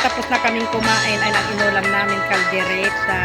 tapos na kaming kumain ay ang inulam namin kaldereta.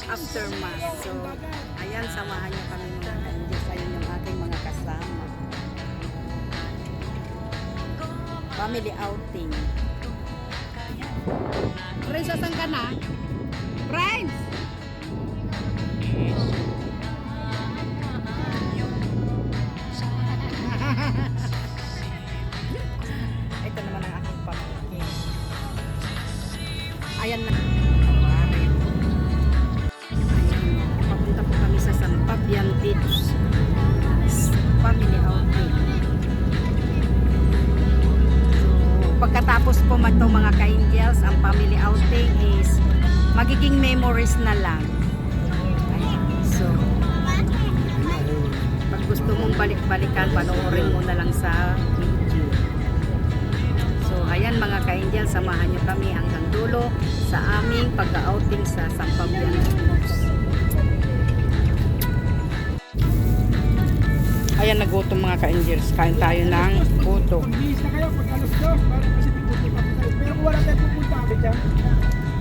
Aftermath. So, ayan, samahan niyo kami mga ka-Angels. Ayun yung aking mga kasama. Family outing. Friends, asan ka na? Friends! Ito naman ang aking pamangkin. Ayan na. Pabian Beach family outing. So, pagkatapos po itong mga ka-Angels, ang family outing is magiging memories na lang. Ayan. So, pag gusto mong balik-balikan, panoorin mo na lang sa video. So, ayan mga ka-Angels, samahan nyo kami hanggang dulo sa aming pag-outing sa Sampabian Beach. Ayan, nagutom mga ka-Angels. Kain tayo ng puto.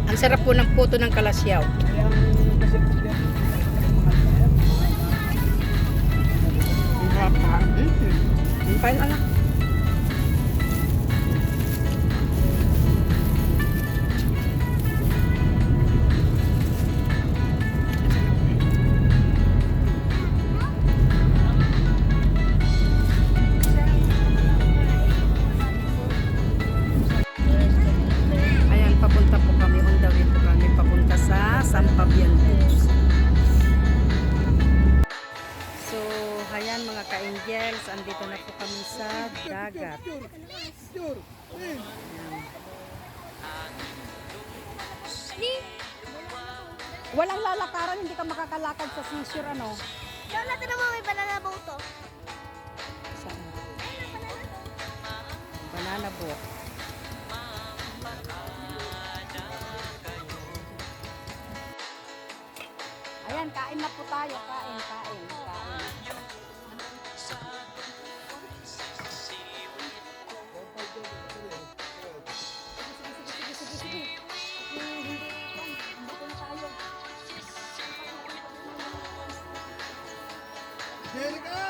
Ang sarap po ng puto ng Kalasyaw. Ang sarap pa. Kain anak. Papunta po kami, on the way po kami papunta sa Sampabian Beach. So, ayan mga ka-Angels, andito na po kami sa dagat. Walang lalakaran, hindi ka makakalakad sa seashore, ano? Lola, ito naman may banana boat to. Saan? Banana boat. Ayan, kain na po tayo. Kain. Sige. Andito na tayo. Jerica!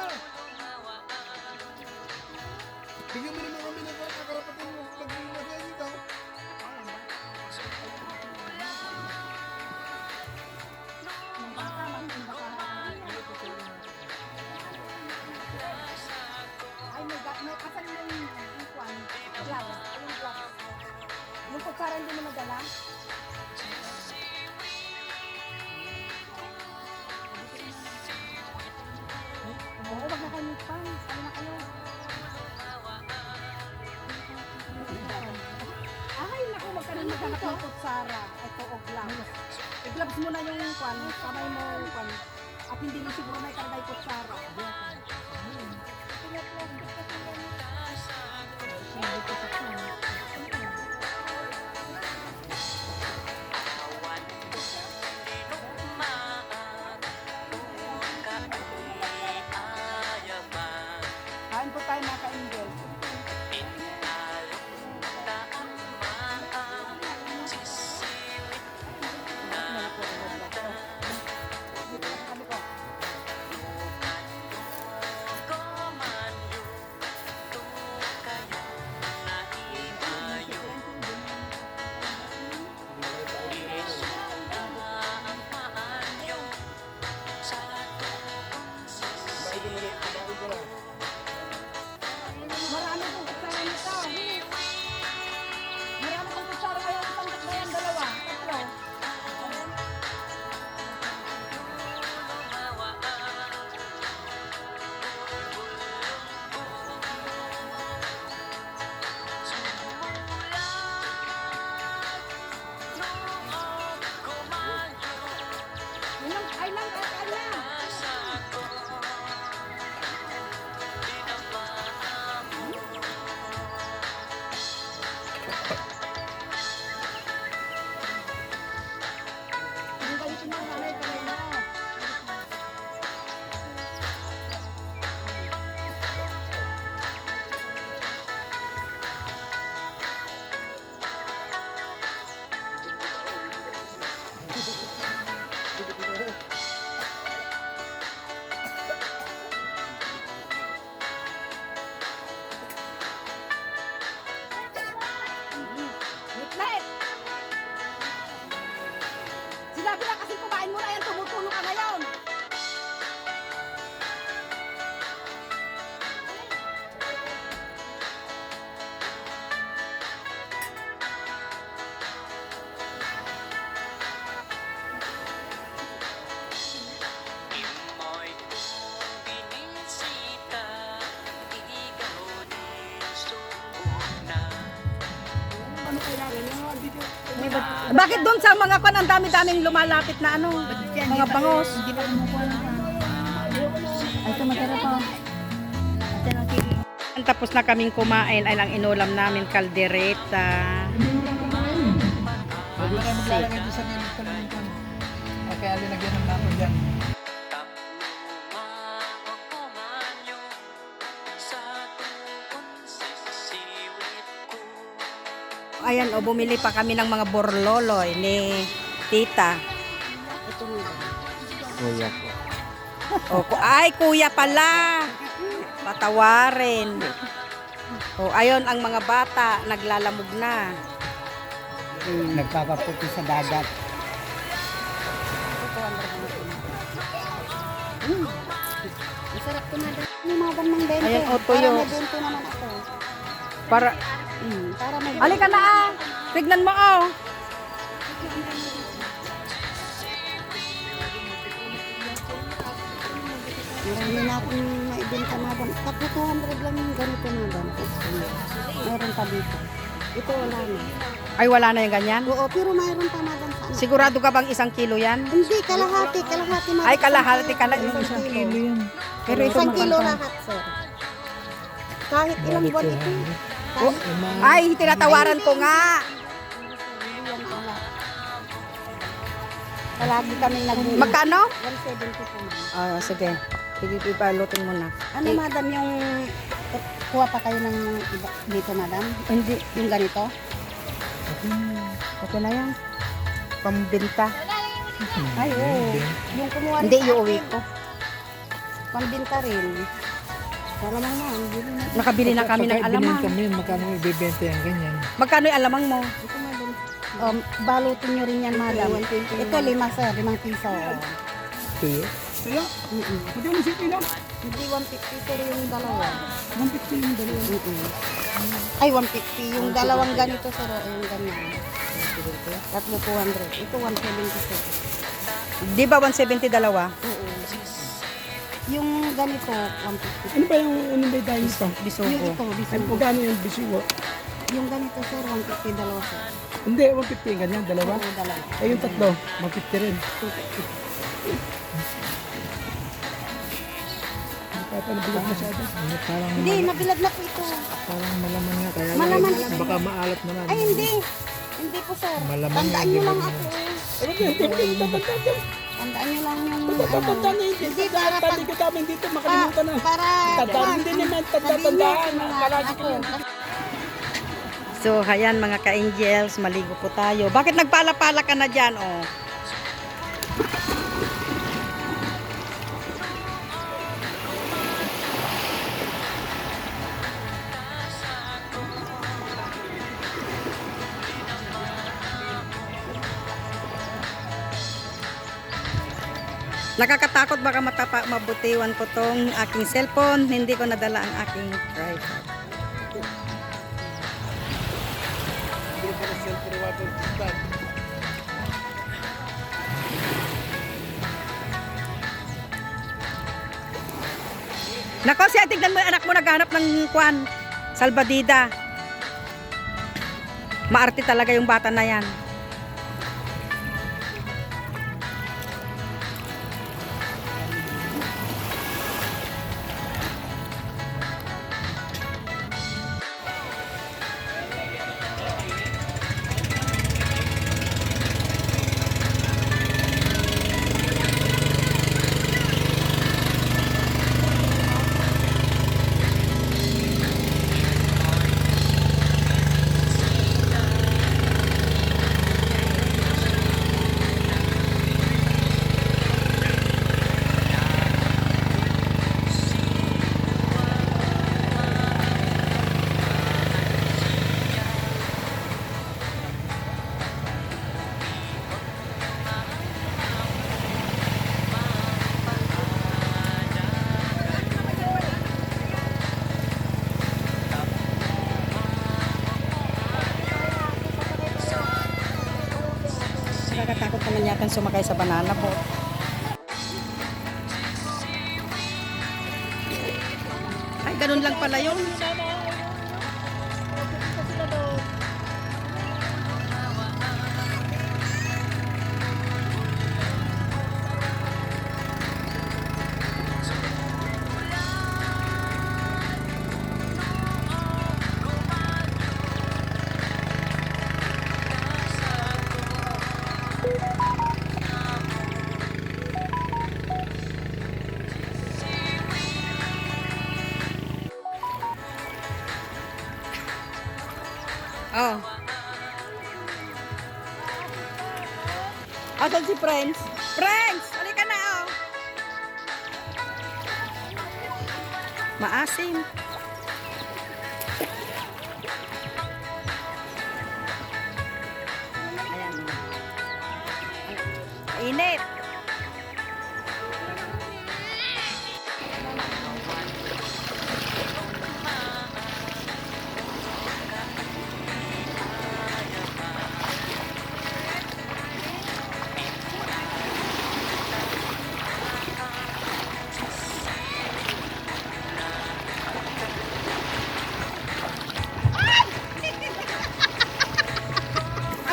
Bigyan mo naman kami ng karapatan mo pag-iwagay dito. Ay, may asan yung kwan? Gloves. Yung gloves. Yung kutsara hindi mo nadala? Oo, wag na kayo nagpan. Sali na kayo. Ay, naku, wag ka na maghanap ng kutsara. Ito, o gloves. I-gloves mo na yung kwan. Kamay mo yung kwan. At hindi mo siguro may karagay kutsara. Kain po tayo mga ka-Angels. Bakit doon sa mga kwan, ang dami-daming lumalapit na ano, mga bangos? Tapos na kaming kumain, ay ang inulam namin kaldereta. Bago tayo maglalagay doon sa gilid ko ng ito. Kaya linagyan ng nato dyan. Ayan, o bumili pa kami ng mga borloloy ni tita. Kuya ko. Ay, kuya pala. Patawarin. O, ayon ang mga bata, naglalamog na. Nagpapaputi sa dagat. Masarap ko na dahil. Lumaban ng bente. Ayan, o, tuyo. Para may bento naman ako. Para, Para may alika na ah. Tignan mo oh. Marami na akong maibenta madam. Tapos 200 lang yung ganito madam. Meron pa dito. Ito wala na. Ay, wala na yung ganyan. Oo, pero mayroon pa madam sa ano. Sigurado ka bang 1 kilo yan? Hindi, kalahati madam. Ay, kalahati ka lang. Isang kilo. yan. Pero ito Isang kilo maganda. lahat, sir. Kahit ilang buwan ito. Kahit Ay, tinatawaran ko nga. hindi yan maalat. Palagi kami Magkano? 170 po madam. Ah, sige. Sige, ipalutin mo na. Ano madam yung kuha pa kayo ng iba dito madam? Hindi. Yung ganito? Okay na yan. Pambinta. Ay, oo. Yung kumuha Hindi, rin sa iuwi akin, ko. pambinta rin. Para lang yan. Bili na. Nakabili na kami ng alamang. kami, magkano ibibenta yung ganyan? Magkano yung alamang mo? Ito madam. Balutin nyo rin yan madam. Ito 5 sir, 5 piso. Tuyo? Tuyo? Hindi mo siya pinam. Hindi 150 pero yung dalawa. 150 yung dalawa. Ay 150. Yung dalawang ganito sir, yung ganyan. Tatlo 200. Ito 170 sir. Di ba 170 dalawa? Oo. Yung ganito 150. Ano ba yung unang tayo nito? Yung Bisugo. ito, Ay, bisan. magkano yung bisugo? Yung ganito sir, 150 dalawa sir. Hindi, 150 yung ganyan, dalawa. Oo, dalawa. Ay, yung tatlo, 150 rin. Parang bilag masyado. Parang, Hindi, nabilad na po ito. parang malaman nga. Kaya Malaman. baka maalat naman. Ay hindi. Hindi po sir. Malaman Tandaan yan, nyo di ba lang naman? ako. Hindi, Tandaan nyo lang yung ano. tatandaan na yun. Hindi, para pag... ka namin dito, makalimutan na. Para... Tandaan, hindi naman Sabihin tatandaan. nyo, Palagi ko ako. yun. So, hayan mga ka-angels, maligo po tayo. Bakit nagpala-pala ka na dyan, oh? Nakakatakot baka mabutiwan ko tong aking cellphone. Hindi ko nadala ang aking tripod. Nako, siya, tignan mo yung anak mo naghanap ng kwan. Salbadida. Maarte talaga yung bata na yan. Nakakatakot naman yata sumakay sa banana boat. Ay, ganun lang pala yun. Oh. Asan si Friends? Friends! Halika na, oh. Maasim. Ayan. Init.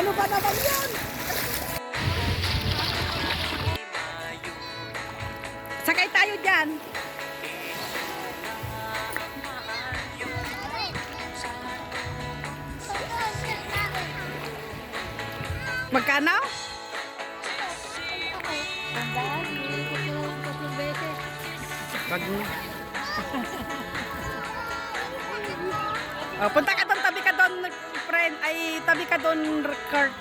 Ano ba naman yun? Sakay tayo dyan. Magkano? Pag... Oh, punta ka doon, tabi ka doon, friend. Ay, tabi ka doon, Kurt.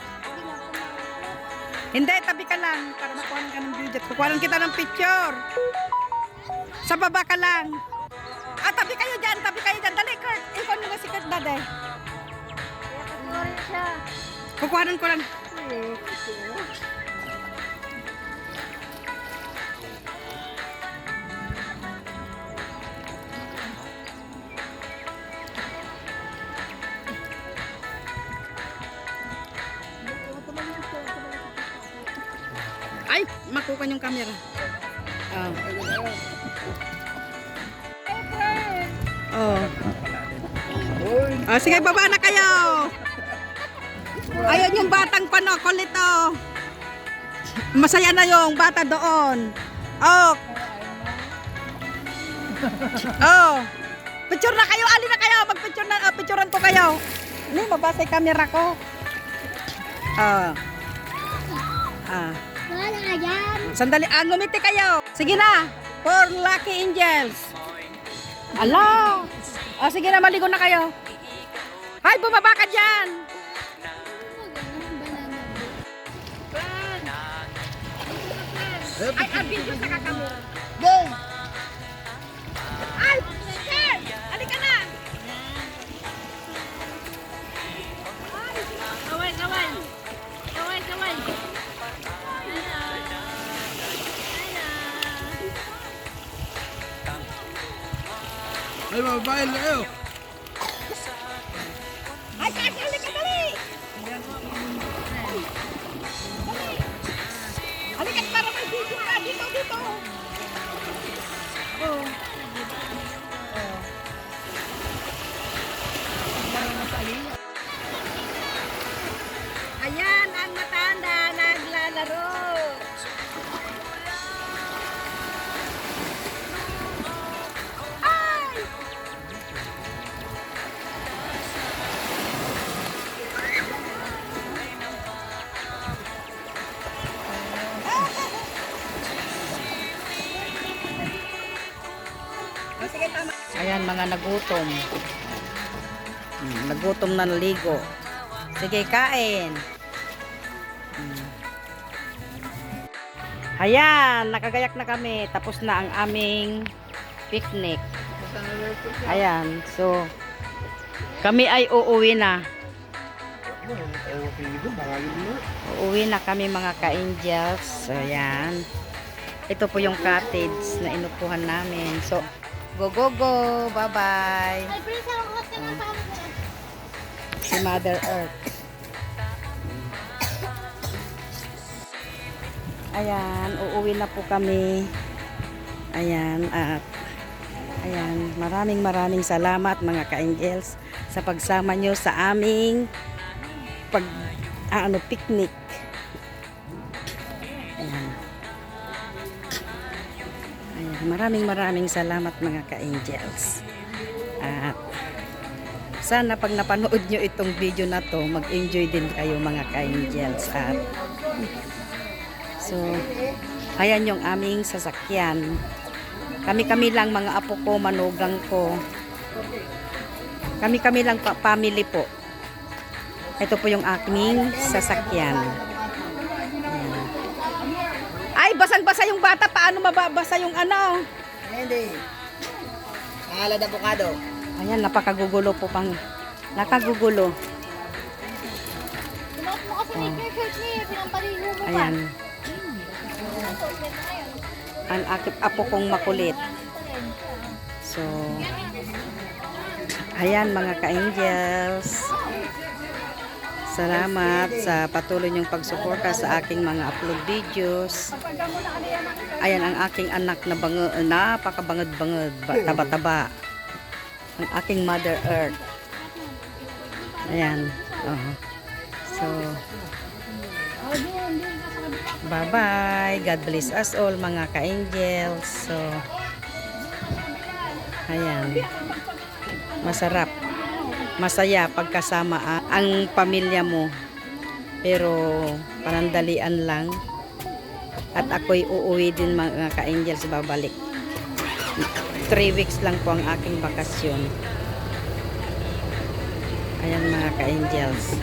Hindi, tabi ka lang. Para makuha ka ng video. Kukuha kita ng picture. Sa baba ka lang. Ah, tabi kayo dyan, tabi kayo dyan. Dali, Kurt. Ikon mo na si Kurt, daday. Kukuhanan ko lang. Ay, makuha yung camera. Oh. Oh. Oh, sige, baba na kayo. Ayun yung batang kulit, oh. Masaya na yung bata doon. Oh. Oh. Picture na kayo, ali na kayo. Magpicture na, picturean ko kayo. Hindi, mabasa yung camera ko. Oh. Ah. Wala nga yan. Sandali, ngumiti kayo. Sige na, for Lucky Angels. Ala. O, sige na, maligo na kayo. Ay, bumaba ka dyan. Ay, video sa kakamo. Go! Ay, sir, halika na. Gawin, gawin. Gawin, gawin. Ay, mababae na kayo. Ay, kasi halika, dali. Halika, para may video ka. Dito, dito. Oh. Ayan, ang matanda naglalaro. Ay! Ayan, mga nagutom. Nagutom na naligo. Sige, kain. Ayan, nakagayak na kami. Tapos na ang aming picnic. Ayan, so kami ay uuwi na. Uuwi na kami mga ka-angels. So, ayan. Ito po yung cottage na inupuhan namin. So, go, go, go. Bye-bye. Si Mother Earth. Ayan, uuwi na po kami. Ayan, at ayan, maraming salamat mga ka-angels sa pagsama nyo sa aming picnic. Ayan. Ayan, maraming salamat mga ka-angels. At sana pag napanood nyo itong video na to, mag-enjoy din kayo mga ka-angels. At so, ayan yung aming sasakyan. Kami-kami lang mga apo ko, manugang ko. Kami-kami lang family po. Ito po yung aking sasakyan. Ayan. Ay, basang-basa yung bata. Paano mababasa yung ano? Hindi. Salad avocado. Ayan, napakagugulo po pang. Nakagugulo. Sumat mo kasi may t-shirt niya, pinampaligo mo pa. Ayan. Ang aking apo kong makulit. So, ayan mga ka-angels. Salamat sa patuloy niyong pagsuporta sa aking mga upload videos. Ayan ang aking anak na napakabangad-bangad, taba-taba. Ang aking Mother Earth. Ayan. Oh. So, bye-bye. God bless us all mga ka-angels. So, ayan. Masarap. Masaya pagkasama ang pamilya mo. Pero panandalian lang. At ako'y uuwi din mga ka-angels, babalik. 3 weeks lang po ang aking bakasyon. Ayan mga ka-angels.